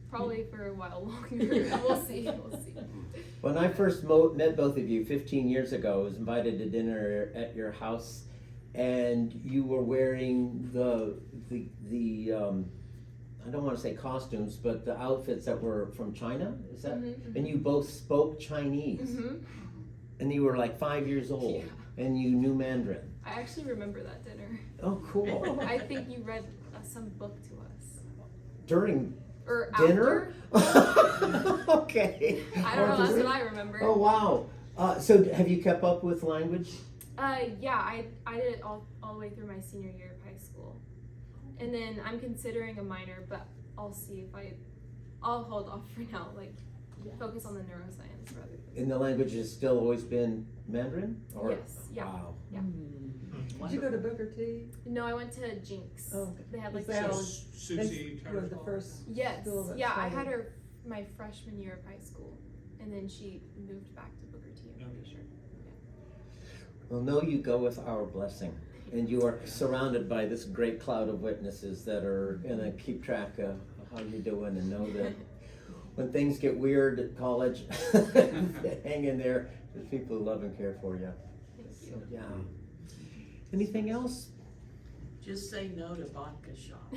probably for a while longer. We'll see. When I first met both of you 15 years ago, I was invited to dinner at your house, and you were wearing the I don't want to say costumes, but the outfits that were from China, is that? And you both spoke Chinese, and you were like 5 years old, and you knew Mandarin. I actually remember that dinner. Oh, cool. I think you read some book to us. During Or dinner? after? Okay. I don't know, that's what I remember. Oh, wow. So have you kept up with language? Yeah, I did it all the way through my senior year of high school. And then I'm considering a minor, but I'll see if I'll hold off for now, like focus on the neuroscience rather than. And the language has still always been Mandarin? Or? Yes, yeah. Wow. Yeah. Did you go to Booker T? No, I went to Jinx. Oh, They had like was that the- on- Susie they were the first Yes, school that yeah, I started. had her my freshman year of high school, and then she moved back to Booker T, I'm pretty sure. Well, know you go with our blessing, and you are surrounded by this great cloud of witnesses that are gonna keep track of how you're doing, and know that when things get weird at college, hang in there. There's people who love and care for you. Thank you. So, yeah. Anything else? Just say no to vodka shop.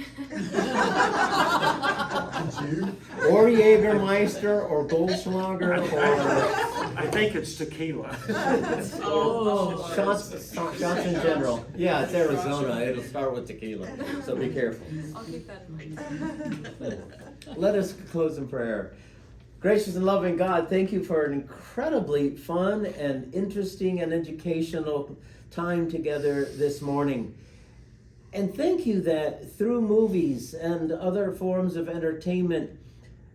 Or Jägermeister, or Goldschlager, or I think it's tequila. oh, shots in general. Yeah, it's Arizona. It'll start with tequila, so be careful. I'll keep that in mind. Let us close in prayer. Gracious and loving God, thank you for an incredibly fun and interesting and educational time together this morning. And thank you that through movies and other forms of entertainment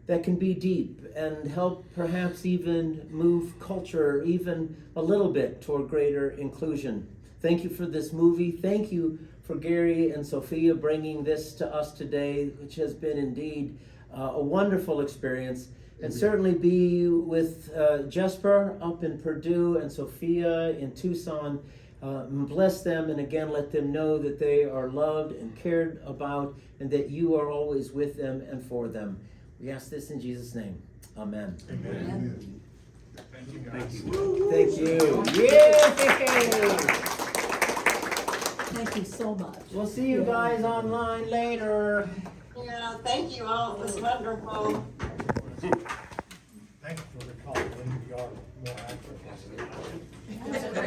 that can be deep and help perhaps even move culture even a little bit toward greater inclusion. Thank you for this movie. Thank you for Gary and Sophia bringing this to us today, which has been indeed a wonderful experience. And certainly be with Jesper up in Purdue and Sophia in Tucson. Bless them, and again let them know that they are loved and cared about, and that you are always with them and for them. We ask this in Jesus' name. Amen. Amen. Thank you, guys. Thank you. Yay! Thank you so much. We'll see you guys online later. Yeah, thank you all, it was wonderful. are more accurate. That's great.